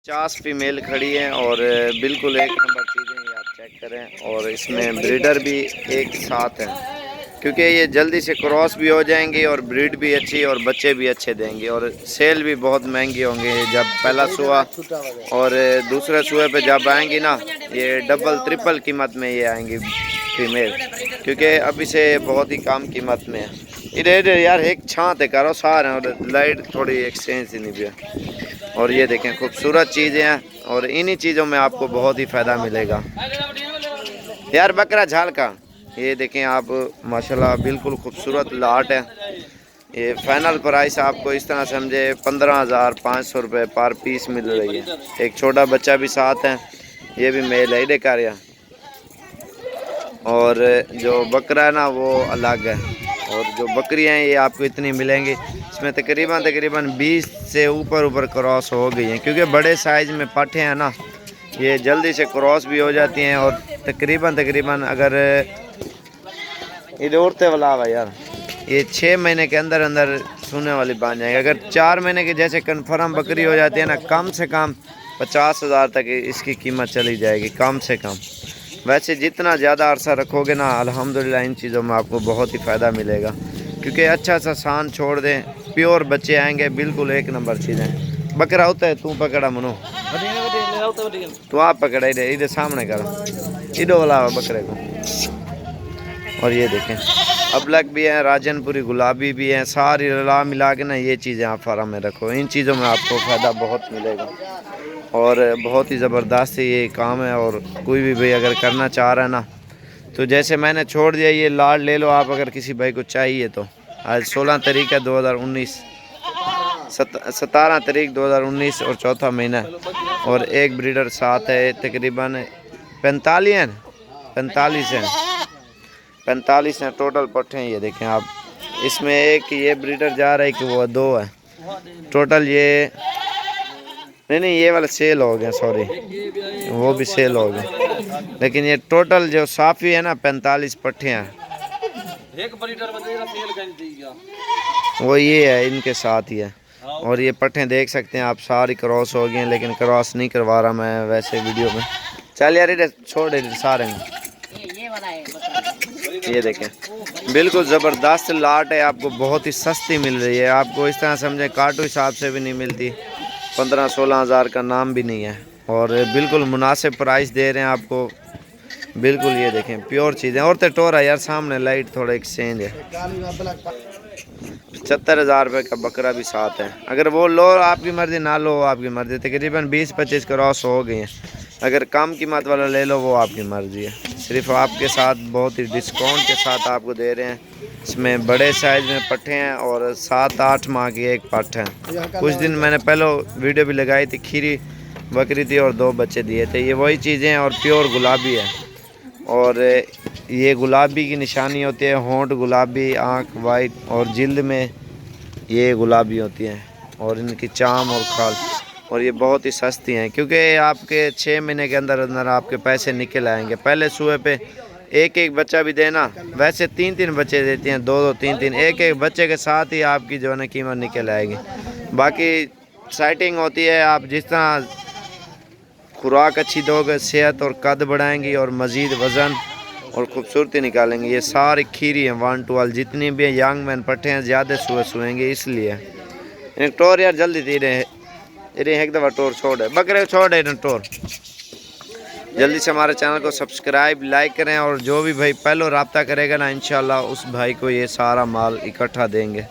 50 female खड़ी हैं और बिल्कुल एक नंबर चीज़ें ये आप चेक करें। और इसमें ब्रीडर भी एक साथ हैं क्योंकि ये जल्दी से क्रॉस भी हो जाएंगी और ब्रीड भी अच्छी और बच्चे भी अच्छे देंगे और सेल भी बहुत महंगी होंगे। जब पहला सुआ और दूसरे सुए पे जब आएंगी ना, ये डबल ट्रिपल कीमत में ये आएंगी फीमेल, क्योंकि अभी से बहुत ही कम कीमत में है। इधर यार एक छाँते करो सारे और लाइट थोड़ी एक्सचेंज ही नहीं भी है। और ये देखें खूबसूरत चीज़ें हैं और इन्हीं चीज़ों में आपको बहुत ही फ़ायदा मिलेगा। यार बकरा झाल का ये देखें आप, माशाल्लाह बिल्कुल खूबसूरत लाट है। ये फाइनल प्राइस आपको इस तरह समझे 15,500 रुपये पर पीस मिल रही है। एक छोटा बच्चा भी साथ है, ये भी मेल है कार्य, और जो बकरा है ना वो अलग है। और जो बकरियां हैं ये आपको इतनी मिलेंगी, इसमें तकरीबन 20 से ऊपर क्रॉस हो गई हैं, क्योंकि बड़े साइज़ में पट्ठे हैं ना, ये जल्दी से क्रॉस भी हो जाती हैं। और तकरीबन अगर ये औरतें वाला हुआ यार, ये 6 महीने के अंदर अंदर सोने वाली बन जाएंगे। अगर 4 महीने के जैसे कन्फर्म बकरी हो जाती है ना, कम से कम 50,000 तक इसकी कीमत चली जाएगी कम से कम। वैसे जितना ज़्यादा अरसा रखोगे ना, अल्हम्दुलिल्लाह इन चीज़ों में आपको बहुत ही फ़ायदा मिलेगा, क्योंकि अच्छा सा सान छोड़ दें, प्योर बच्चे आएंगे, बिल्कुल एक नंबर चीज़ें। बकरा होता है तू पकड़ा मनो, तू आप पकड़ा इधर सामने कर इधो वाला बकरे को। और ये देखें अबलक भी हैं, राजनपुरी गुलाबी भी हैं, सारी रला मिला के ना ये चीज़ें आप फार्म में रखो। इन चीज़ों में आपको फ़ायदा बहुत मिलेगा और बहुत ही ज़बरदस्त ये काम है। और कोई भी भाई अगर करना चाह रहा है ना, तो जैसे मैंने छोड़ दिया ये लाड ले लो आप, अगर किसी भाई को चाहिए तो। आज 16 तारीख है 2019, 17 तारीख 2019 और चौथा महीना, और एक ब्रीडर साथ है। तकरीबन 45 हैं टोटल पट्ठे हैं। ये देखें आप, इसमें एक ये ब्रीडर जा रहा है कि वो 2 है टोटल। ये नहीं ये वाला सेल हो गया, सॉरी वो भी सेल हो गया, लेकिन ये टोटल जो साफ़ी है ना 45 पट्ठे हैं। वो ये है इनके साथ ही है। और ये पट्ठे देख सकते हैं आप, सारी क्रॉस हो गई हैं, लेकिन क्रॉस नहीं करवा रहा मैं वैसे वीडियो में। चल यार इधर छोड़ इधर सारे में। ये देखें बिल्कुल ज़बरदस्त लाट है, आपको बहुत ही सस्ती मिल रही है। आपको इस तरह समझें काटो हिसाब से भी नहीं मिलती, 15-16 हज़ार का नाम भी नहीं है, और बिल्कुल मुनासिब प्राइस दे रहे हैं आपको बिल्कुल। ये देखें प्योर चीज़ें। और तो टोरा यार सामने लाइट थोड़ा एक्सचेंज है। 75,000 रुपये का बकरा भी साथ है। अगर वो लो आपकी मर्ज़ी, ना लो आपकी मर्ज़ी। तकरीबन 20-25 क्रॉस हो गई हैं। अगर कम कीमत वाला ले लो वो आपकी मर्ज़ी है। सिर्फ आपके साथ बहुत ही डिस्काउंट के साथ आपको दे रहे हैं। इसमें बड़े साइज़ में पट्ठे हैं और 7-8 माह की एक पट्ठ है। कुछ दिन मैंने पहले वीडियो भी लगाई थी, खीरी बकरी थी और 2 बच्चे दिए थे। ये वही चीज़ें हैं और प्योर गुलाबी है। और ये गुलाबी की निशानी होती है, होंठ गुलाबी, आँख वाइट और जिल्द में ये गुलाबी होती हैं, और इनकी चाम और खाल। और ये बहुत ही सस्ती हैं, क्योंकि आपके 6 महीने के अंदर अंदर आपके पैसे निकल आएंगे। पहले सुए पे एक बच्चा भी देना, वैसे 3-3 बच्चे देती हैं, 2-2, 3-3, एक बच्चे के साथ ही आपकी जो है ना कीमत निकल आएगी। बाकी सेटिंग होती है, आप जिस तरह खुराक अच्छी दोगे, सेहत और कद बढ़ाएंगी और मज़ीद वज़न और ख़ूबसूरती निकालेंगे। ये सारी खीरी हैं 1 to 12, जितनी भी यंग मैन पट्टे हैं ज़्यादा सुएंगे, इसलिए एक टोर यार जल्दी दे रहे हैं। एक दफ़ा टोर छोड़ है, बकरे छोड़ है टोर। जल्दी से हमारे चैनल को सब्सक्राइब लाइक करें, और जो भी भाई पहले रब्ता करेगा ना, इंशाल्लाह उस भाई को ये सारा माल इकट्ठा देंगे।